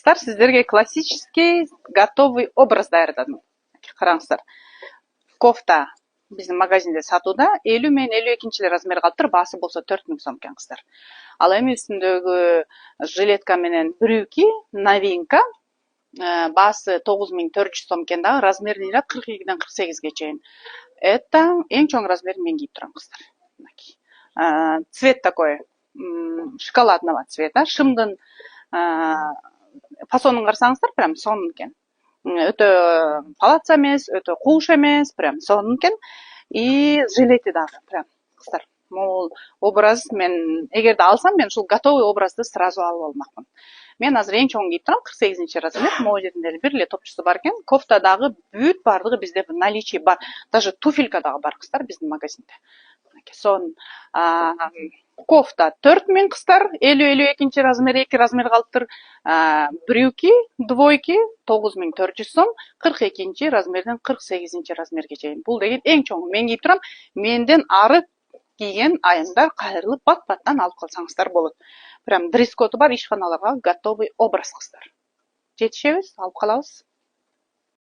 Сіздерге классический готовый образ даярдадым. Караңыздар. Кофта биздин магазинде сатууда 50 мен 52 размер калыптыр. Баасы болсо 4000 сом экен кыздар. Ал эми үстүндөгү жилетка менен брюки новинка баасы 9400 сом экен дагы. Размерин 42ден 48ге чейин. Это эң чоң размер мен кийип турам кыздар. Цвет такой шоколадного цвета. Шымдын фасонун карасаңыздар, прям сонун экен. Өтө палаца эмес, өтө кууш эмес, прям сонун экен. И жилети дагы прям кыздар. Могул образ мен эгерде алсам, мен ушул готовый образды сразу алып алмакмын. Мен азыр эң чоң кийип турам 48 размер. Могул жеринде эле бир эле топчусу бар экен. Кофта дагы бүт бардыгы бизде в наличии бар. Даже туфелька дагы бар кыздар биздин магазинде. Сон кофта 4000 кыздар, 50-52 размер, 2 размер калыптыр. Брюки двойки 9400 сом, 42 размерден 48 размерге чейин. Бул деген эң чоңу мен кийип турам. Менден ары кийген айымдар кайрылып бат-баттан алып калсаңыздар болот. Прям дресс-коду бар ишканаларга готовый образ кыздар. Жетишебиз, алып калабыз.